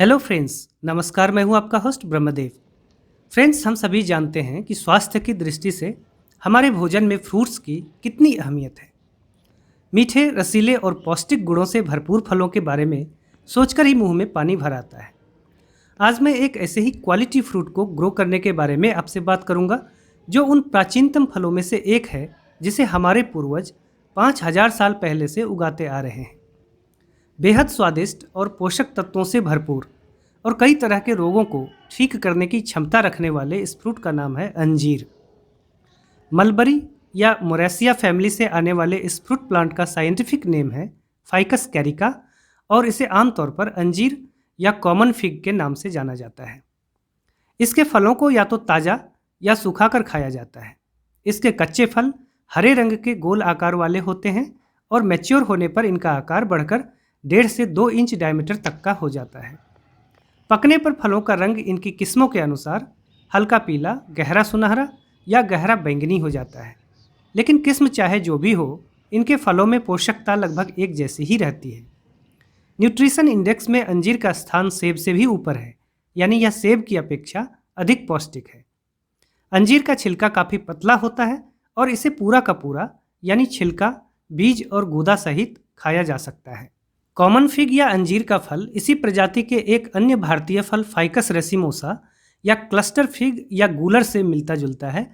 Hello friends, नमस्कार। मैं हूं आपका होस्ट ब्रह्मदेव। फ्रेंड्स, हम सभी जानते हैं कि स्वास्थ्य की दृष्टि से हमारे भोजन में फ्रूट्स की कितनी अहमियत है। मीठे, रसीले और पौष्टिक गुणों से भरपूर फलों के बारे में सोचकर ही मुंह में पानी भर आता है। आज मैं एक ऐसे ही क्वालिटी फ्रूट को ग्रो करने के बारे में आपसे बात करूंगा, जो उन प्राचीनतम फलों में से एक है जिसे हमारे पूर्वज 5000 साल पहले से उगाते आ रहे हैं। बेहद स्वादिष्ट और पोषक तत्वों से भरपूर और कई तरह के रोगों को ठीक करने की क्षमता रखने वाले इस फ्रूट का नाम है अंजीर। मलबरी या मोरेसिया फैमिली से आने वाले इस फ्रूट प्लांट का साइंटिफिक नेम है फाइकस कैरिका, और इसे आमतौर पर अंजीर या कॉमन फिग के नाम से जाना जाता है। इसके फलों को या तो ताज़ा या सुखाकर खाया जाता है। इसके कच्चे फल हरे रंग के गोल आकार वाले होते हैं और मैच्योर होने पर इनका आकार बढ़कर 1.5 से 2 इंच डायमीटर तक का हो जाता है। पकने पर फलों का रंग इनकी किस्मों के अनुसार हल्का पीला, गहरा सुनहरा या गहरा बैंगनी हो जाता है। लेकिन किस्म चाहे जो भी हो, इनके फलों में पोषकता लगभग एक जैसी ही रहती है। न्यूट्रिशन इंडेक्स में अंजीर का स्थान सेब से भी ऊपर है, यानी यह सेब की अपेक्षा अधिक पौष्टिक है। अंजीर का छिलका काफ़ी पतला होता है और इसे पूरा का पूरा यानी छिलका, बीज और गूदा सहित खाया जा सकता है। कॉमन फिग या अंजीर का फल इसी प्रजाति के एक अन्य भारतीय फल फाइकस रेसिमोसा या क्लस्टर फिग या गूलर से मिलता जुलता है,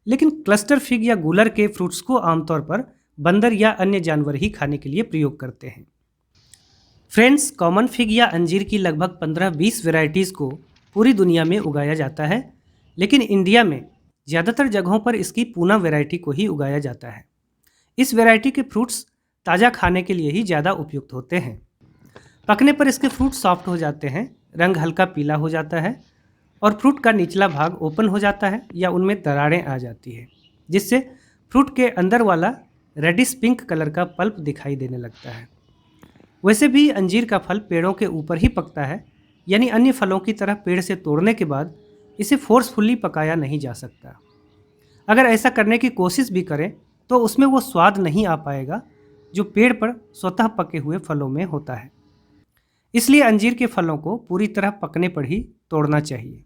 लेकिन क्लस्टर फिग या गूलर के फ्रूट्स को आमतौर पर बंदर या अन्य जानवर ही खाने के लिए प्रयोग करते हैं। फ्रेंड्स, कॉमन फिग या अंजीर की लगभग 15-20 वेराइटीज़ को पूरी दुनिया में उगाया जाता है, लेकिन इंडिया में ज़्यादातर जगहों पर इसकी पूना वैरायटी को ही उगाया जाता है। इस वैरायटी के फ्रूट्स ताज़ा खाने के लिए ही ज़्यादा उपयुक्त होते हैं। पकने पर इसके फ्रूट सॉफ्ट हो जाते हैं, रंग हल्का पीला हो जाता है और फ्रूट का निचला भाग ओपन हो जाता है या उनमें दरारें आ जाती है, जिससे फ्रूट के अंदर वाला रेडिश पिंक कलर का पल्प दिखाई देने लगता है। वैसे भी अंजीर का फल पेड़ों के ऊपर ही पकता है, यानी अन्य फलों की तरह पेड़ से तोड़ने के बाद इसे फोर्सफुली पकाया नहीं जा सकता। अगर ऐसा करने की कोशिश भी करें तो उसमें वो स्वाद नहीं आ पाएगा जो पेड़ पर स्वतः पके हुए फलों में होता है। इसलिए अंजीर के फलों को पूरी तरह पकने पर ही तोड़ना चाहिए।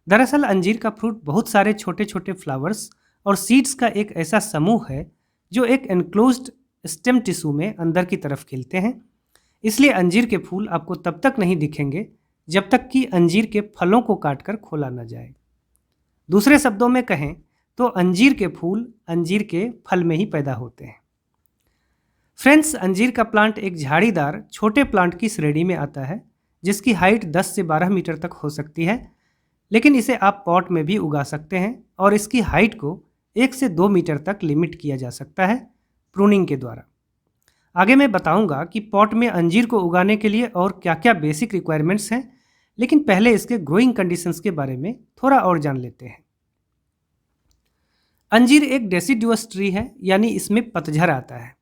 दरअसल अंजीर का फ्रूट बहुत सारे छोटे छोटे फ्लावर्स और सीड्स का एक ऐसा समूह है जो एक एनक्लोज्ड स्टेम टिश्यू में अंदर की तरफ खिलते हैं। इसलिए अंजीर के फूल आपको तब तक नहीं दिखेंगे जब तक कि अंजीर के फलों को काटकर खोला न जाए। दूसरे शब्दों में कहें तो अंजीर के फूल अंजीर के फल में ही पैदा होते हैं। फ्रेंड्स, अंजीर का प्लांट एक झाड़ीदार छोटे प्लांट की श्रेणी में आता है जिसकी हाइट 10 से 12 मीटर तक हो सकती है, लेकिन इसे आप पॉट में भी उगा सकते हैं और इसकी हाइट को 1 से 2 मीटर तक लिमिट किया जा सकता है प्रूनिंग के द्वारा। आगे मैं बताऊंगा कि पॉट में अंजीर को उगाने के लिए और क्या क्या बेसिक रिक्वायरमेंट्स हैं, लेकिन पहले इसके ग्रोइंग कंडीशंस के बारे में थोड़ा और जान लेते हैं। अंजीर एक डेसिडुअस ट्री है, यानी इसमें पतझड़ आता है।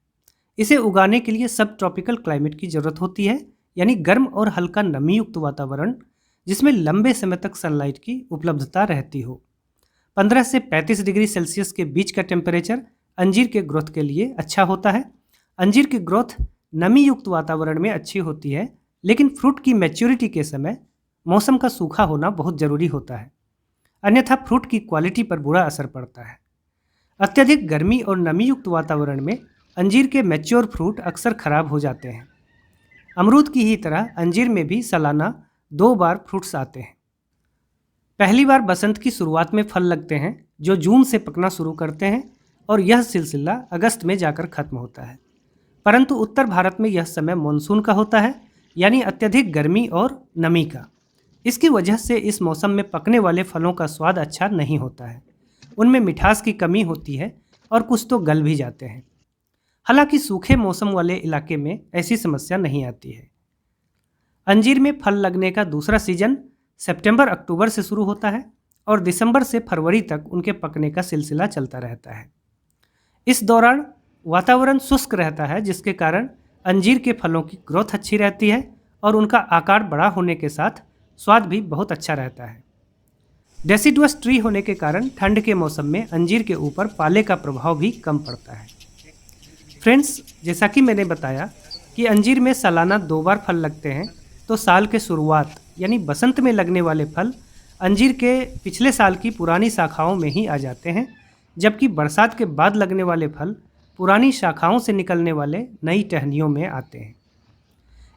इसे उगाने के लिए सब ट्रॉपिकल क्लाइमेट की ज़रूरत होती है, यानी गर्म और हल्का नमी युक्त वातावरण जिसमें लंबे समय तक सनलाइट की उपलब्धता रहती हो। 15 से 35 डिग्री सेल्सियस के बीच का टेम्परेचर अंजीर के ग्रोथ के लिए अच्छा होता है। अंजीर की ग्रोथ नमी युक्त वातावरण में अच्छी होती है, लेकिन फ्रूट की मैच्योरिटी के समय मौसम का सूखा होना बहुत ज़रूरी होता है, अन्यथा फ्रूट की क्वालिटी पर बुरा असर पड़ता है। अत्यधिक गर्मी और नमी युक्त वातावरण में अंजीर के मैच्योर फ्रूट अक्सर खराब हो जाते हैं। अमरूद की ही तरह अंजीर में भी सालाना 2 बार फ्रूट्स आते हैं। पहली बार बसंत की शुरुआत में फल लगते हैं जो जून से पकना शुरू करते हैं और यह सिलसिला अगस्त में जाकर खत्म होता है। परंतु उत्तर भारत में यह समय मानसून का होता है, यानी अत्यधिक गर्मी और नमी का। इसकी वजह से इस मौसम में पकने वाले फलों का स्वाद अच्छा नहीं होता है। उनमें मिठास की कमी होती है और कुछ तो गल भी जाते हैं। हालांकि सूखे मौसम वाले इलाके में ऐसी समस्या नहीं आती है। अंजीर में फल लगने का दूसरा सीजन सितंबर-अक्टूबर से शुरू होता है और दिसंबर से फरवरी तक उनके पकने का सिलसिला चलता रहता है। इस दौरान वातावरण शुष्क रहता है, जिसके कारण अंजीर के फलों की ग्रोथ अच्छी रहती है और उनका आकार बड़ा होने के साथ स्वाद भी बहुत अच्छा रहता है। डेसिडुअस ट्री होने के कारण ठंड के मौसम में अंजीर के ऊपर पाले का प्रभाव भी कम पड़ता है। फ्रेंड्स, जैसा कि मैंने बताया कि अंजीर में सालाना 2 बार फल लगते हैं, तो साल के शुरुआत यानी बसंत में लगने वाले फल अंजीर के पिछले साल की पुरानी शाखाओं में ही आ जाते हैं, जबकि बरसात के बाद लगने वाले फल पुरानी शाखाओं से निकलने वाले नई टहनियों में आते हैं।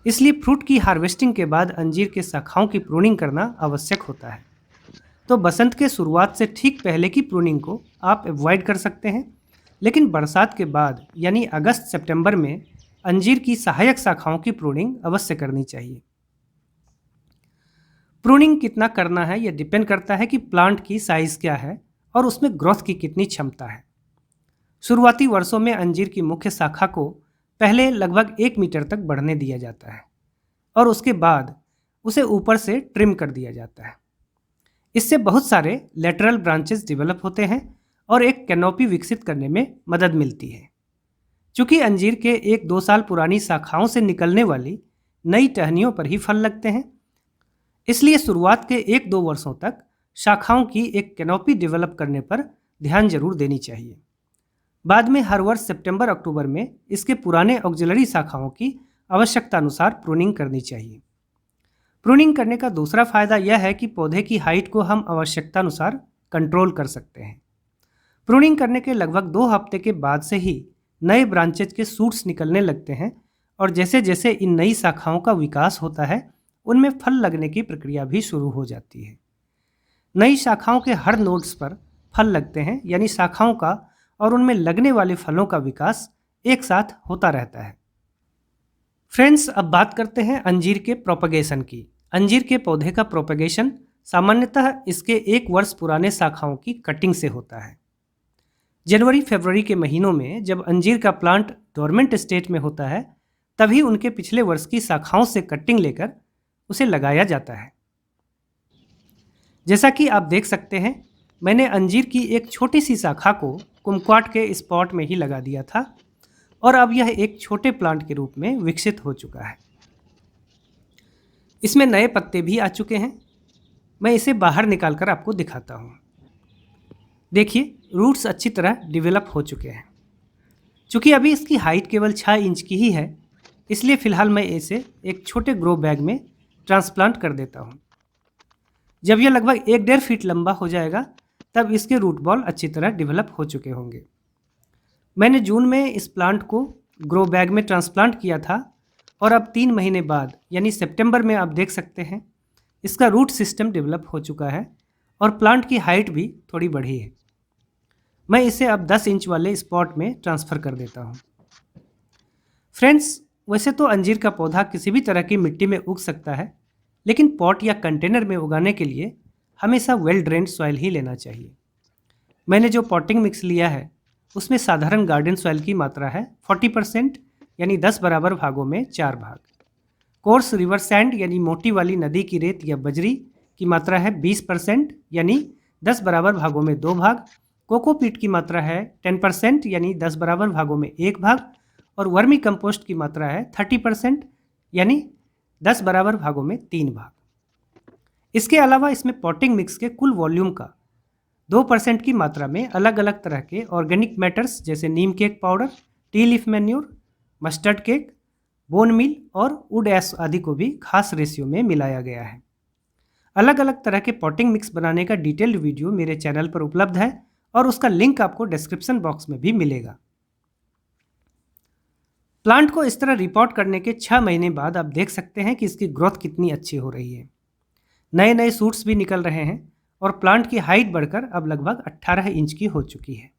इसलिए फ्रूट की हार्वेस्टिंग के बाद अंजीर के शाखाओं की प्रूनिंग करना आवश्यक होता है। तो बसंत के शुरुआत से ठीक पहले की प्रूनिंग को आप अवॉइड कर सकते हैं, लेकिन बरसात के बाद यानी अगस्त सितंबर में अंजीर की सहायक शाखाओं की प्रूनिंग अवश्य करनी चाहिए। प्रूनिंग कितना करना है यह डिपेंड करता है कि प्लांट की साइज़ क्या है और उसमें ग्रोथ की कितनी क्षमता है। शुरुआती वर्षों में अंजीर की मुख्य शाखा को पहले लगभग 1 मीटर तक बढ़ने दिया जाता है और उसके बाद उसे ऊपर से ट्रिम कर दिया जाता है। इससे बहुत सारे लेटरल ब्रांचेस डेवलप होते हैं और एक कैनोपी विकसित करने में मदद मिलती है। चूँकि अंजीर के 1-2 साल पुरानी शाखाओं से निकलने वाली नई टहनियों पर ही फल लगते हैं, इसलिए शुरुआत के 1-2 वर्षों तक शाखाओं की एक कैनोपी डेवलप करने पर ध्यान जरूर देनी चाहिए। बाद में हर वर्ष सितंबर-अक्टूबर में इसके पुराने ऑक्सिलरी शाखाओं की आवश्यकता अनुसार प्रूनिंग करनी चाहिए। प्रूनिंग करने का दूसरा फायदा यह है कि पौधे की हाइट को हम आवश्यकता अनुसार कंट्रोल कर सकते हैं। प्रूनिंग करने के लगभग 2 हफ्ते के बाद से ही नए ब्रांचेज के सूट्स निकलने लगते हैं और जैसे जैसे इन नई शाखाओं का विकास होता है, उनमें फल लगने की प्रक्रिया भी शुरू हो जाती है। नई शाखाओं के हर नोड्स पर फल लगते हैं, यानी शाखाओं का और उनमें लगने वाले फलों का विकास एक साथ होता रहता है। फ्रेंड्स, अब बात करते हैं अंजीर के प्रोपगेशन की। अंजीर के पौधे का प्रोपगेशन सामान्यतः इसके 1 वर्ष पुराने शाखाओं की कटिंग से होता है। जनवरी-फरवरी के महीनों में जब अंजीर का प्लांट डोरमेंट स्टेट में होता है, तभी उनके पिछले वर्ष की शाखाओं से कटिंग लेकर उसे लगाया जाता है। जैसा कि आप देख सकते हैं, मैंने अंजीर की एक छोटी सी शाखा को कुमक्वाट के स्पॉट में ही लगा दिया था और अब यह एक छोटे प्लांट के रूप में विकसित हो चुका है। इसमें नए पत्ते भी आ चुके हैं। मैं इसे बाहर निकालकर आपको दिखाता हूँ। देखिए, रूट्स अच्छी तरह डेवलप हो चुके हैं। चूँकि अभी इसकी हाइट केवल 6 इंच की ही है, इसलिए फ़िलहाल मैं इसे एक छोटे ग्रो बैग में ट्रांसप्लांट कर देता हूँ। जब यह लगभग 1-1.5 फीट लंबा हो जाएगा, तब इसके रूट बॉल अच्छी तरह डेवलप हो चुके होंगे। मैंने जून में इस प्लांट को ग्रो बैग में ट्रांसप्लांट किया था और अब 3 महीने बाद यानी सितंबर में आप देख सकते हैं इसका रूट सिस्टम डेवलप हो चुका है और प्लांट की हाइट भी थोड़ी बढ़ी है। मैं इसे अब 10 इंच वाले स्पॉट में ट्रांसफ़र कर देता हूँ। फ्रेंड्स, वैसे तो अंजीर का पौधा किसी भी तरह की मिट्टी में उग सकता है, लेकिन पॉट या कंटेनर में उगाने के लिए हमेशा वेल ड्रेन्ड सॉइल ही लेना चाहिए। मैंने जो पॉटिंग मिक्स लिया है उसमें साधारण गार्डन सॉइल की मात्रा है 40% यानी 10 बराबर भागों में 4 भाग। कोर्स रिवर सैंड यानी मोटी वाली नदी की रेत या बजरी की मात्रा है 20% यानी 10 बराबर भागों में 2 भाग। कोकोपीट की मात्रा है 10% यानी 10 बराबर भागों में 1 भाग और वर्मी कंपोस्ट की मात्रा है 30% यानी 10 बराबर भागों में 3 भाग। इसके अलावा इसमें पॉटिंग मिक्स के कुल वॉल्यूम का 2% की मात्रा में अलग अलग तरह के ऑर्गेनिक मैटर्स जैसे neem cake powder, tea leaf manure, mustard cake, bone meal और वुड ऐश आदि को भी खास रेशियो में मिलाया गया है। अलग अलग तरह के पॉटिंग मिक्स बनाने का डिटेल्ड वीडियो मेरे चैनल पर उपलब्ध है और उसका लिंक आपको डिस्क्रिप्शन बॉक्स में भी मिलेगा। प्लांट को इस तरह रिपोर्ट करने के 6 महीने बाद आप देख सकते हैं कि इसकी ग्रोथ कितनी अच्छी हो रही है। नए नए सूट्स भी निकल रहे हैं और प्लांट की हाइट बढ़कर अब लगभग 18 इंच की हो चुकी है।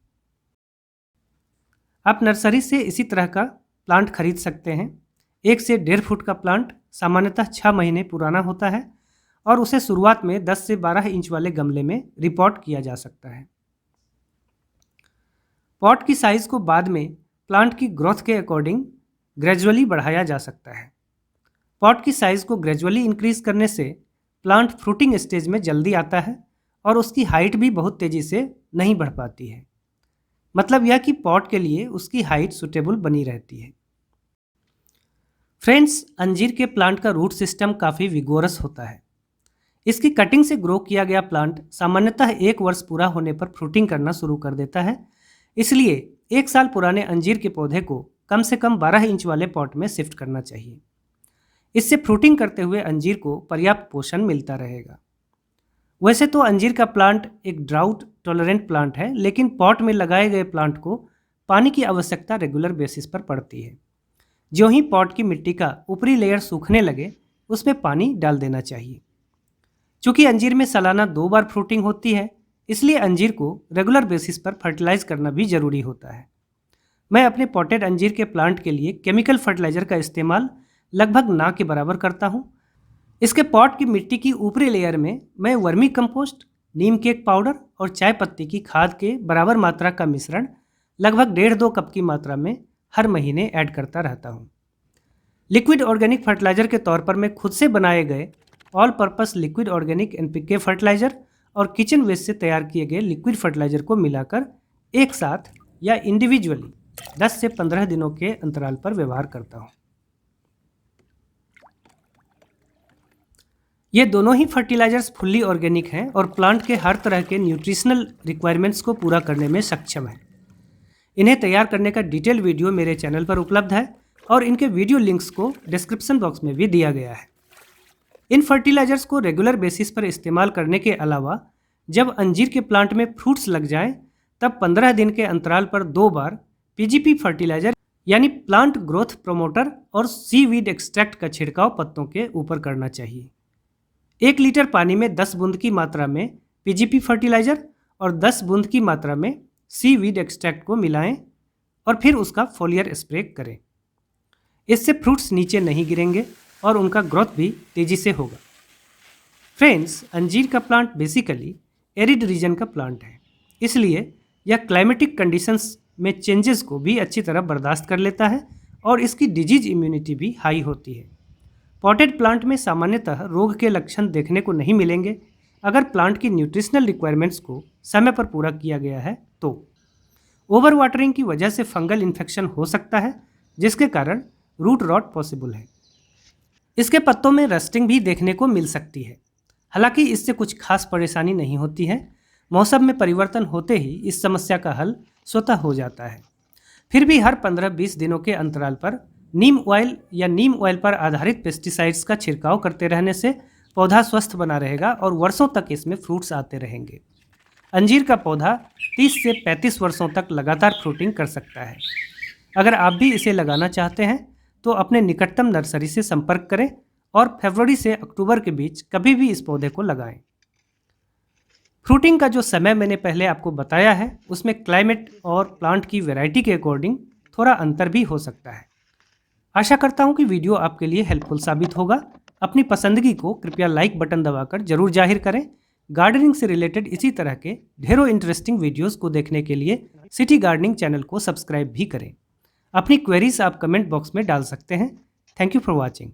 आप नर्सरी से इसी तरह का प्लांट खरीद सकते हैं। 1 से 1.5 फुट का प्लांट सामान्यतः 6 महीने पुराना होता है और उसे शुरुआत में 10 से 12 इंच वाले गमले में रिपोर्ट किया जा सकता है। पॉट की साइज़ को बाद में प्लांट की ग्रोथ के अकॉर्डिंग ग्रेजुअली बढ़ाया जा सकता है। पॉट की साइज़ को ग्रेजुअली इंक्रीज करने से प्लांट फ्रूटिंग स्टेज में जल्दी आता है और उसकी हाइट भी बहुत तेज़ी से नहीं बढ़ पाती है। मतलब यह कि पॉट के लिए उसकी हाइट सुटेबल बनी रहती है। फ्रेंड्स, अंजीर के प्लांट का रूट सिस्टम काफ़ी विगोरस होता है। इसकी कटिंग से ग्रो किया गया प्लांट सामान्यतः 1 वर्ष पूरा होने पर फ्रूटिंग करना शुरू कर देता है। इसलिए 1 साल पुराने अंजीर के पौधे को कम से कम 12 इंच वाले पॉट में शिफ्ट करना चाहिए। इससे फ्रूटिंग करते हुए अंजीर को पर्याप्त पोषण मिलता रहेगा। वैसे तो अंजीर का प्लांट एक ड्राउट टॉलरेंट प्लांट है, लेकिन पॉट में लगाए गए प्लांट को पानी की आवश्यकता रेगुलर बेसिस पर पड़ती है। ज्यों ही पॉट की मिट्टी का ऊपरी लेयर सूखने लगे, उसमें पानी डाल देना चाहिए। चूंकि अंजीर में सालाना 2 बार फ्रूटिंग होती है, इसलिए अंजीर को रेगुलर बेसिस पर फर्टिलाइज करना भी जरूरी होता है। मैं अपने पॉटेड अंजीर के प्लांट के लिए केमिकल फर्टिलाइजर का इस्तेमाल लगभग ना के बराबर करता हूँ। इसके पॉट की मिट्टी की ऊपरी लेयर में मैं वर्मी कंपोस्ट, नीम केक पाउडर और चाय पत्ती की खाद के बराबर मात्रा का मिश्रण लगभग 1.5-2 कप की मात्रा में हर महीने ऐड करता रहता हूँ। लिक्विड ऑर्गेनिक फर्टिलाइजर के तौर पर मैं खुद से बनाए गए all purpose liquid organic NPK fertilizer और किचन वेस्ट से तैयार किए गए लिक्विड फर्टिलाइजर को मिलाकर एक साथ या इंडिविजुअली 10 से 15 दिनों के अंतराल पर व्यवहार करता हूँ। ये दोनों ही फर्टिलाइजर्स फुल्ली ऑर्गेनिक हैं और प्लांट के हर तरह के न्यूट्रिशनल रिक्वायरमेंट्स को पूरा करने में सक्षम है। इन्हें तैयार करने का डिटेल वीडियो मेरे चैनल पर उपलब्ध है और इनके वीडियो लिंक्स को डिस्क्रिप्शन बॉक्स में भी दिया गया है। इन फर्टिलाइजर्स को रेगुलर बेसिस पर इस्तेमाल करने के अलावा जब अंजीर के प्लांट में फ्रूट्स लग जाएं, तब 15 दिन के अंतराल पर 2 बार पीजीपी फर्टिलाइजर यानी प्लांट ग्रोथ प्रोमोटर और सीवीड एक्सट्रैक्ट का छिड़काव पत्तों के ऊपर करना चाहिए। 1 लीटर पानी में 10 बूंद की मात्रा में पीजीपी फर्टिलाइजर और 10 बूंद की मात्रा में सीवीड एक्सट्रैक्ट को मिलाएं और फिर उसका फोलियर स्प्रे करें। इससे फ्रूट्स नीचे नहीं गिरेंगे और उनका ग्रोथ भी तेजी से होगा। फ्रेंड्स, अंजीर का प्लांट बेसिकली एरिड रीजन का प्लांट है, इसलिए यह क्लाइमेटिक कंडीशंस में चेंजेस को भी अच्छी तरह बर्दाश्त कर लेता है और इसकी डिजीज इम्यूनिटी भी हाई होती है। पॉटेड प्लांट में सामान्यतः रोग के लक्षण देखने को नहीं मिलेंगे अगर प्लांट की न्यूट्रिशनल रिक्वायरमेंट्स को समय पर पूरा किया गया है तो। ओवर वाटरिंग की वजह से फंगल इन्फेक्शन हो सकता है, जिसके कारण रूट रॉट पॉसिबल है। इसके पत्तों में रस्टिंग भी देखने को मिल सकती है, हालांकि इससे कुछ खास परेशानी नहीं होती है। मौसम में परिवर्तन होते ही इस समस्या का हल स्वतः हो जाता है। फिर भी हर 15-20 दिनों के अंतराल पर नीम ऑयल या नीम ऑयल पर आधारित पेस्टिसाइड्स का छिड़काव करते रहने से पौधा स्वस्थ बना रहेगा और वर्षों तक इसमें फ्रूट्स आते रहेंगे। अंजीर का पौधा 30 से 35 वर्षों तक लगातार फ्रूटिंग कर सकता है। अगर आप भी इसे लगाना चाहते हैं तो अपने निकटतम नर्सरी से संपर्क करें और फरवरी से अक्टूबर के बीच कभी भी इस पौधे को लगाएं। फ्रूटिंग का जो समय मैंने पहले आपको बताया है, उसमें क्लाइमेट और प्लांट की वैरायटी के अकॉर्डिंग थोड़ा अंतर भी हो सकता है। आशा करता हूं कि वीडियो आपके लिए हेल्पफुल साबित होगा। अपनी पसंदगी को कृपया लाइक बटन दबाकर जरूर जाहिर करें। गार्डनिंग से रिलेटेड इसी तरह के ढेरों इंटरेस्टिंग वीडियोस को देखने के लिए सिटी गार्डनिंग चैनल को सब्सक्राइब भी करें। अपनी क्वेरीज आप कमेंट बॉक्स में डाल सकते हैं। Thank you for watching.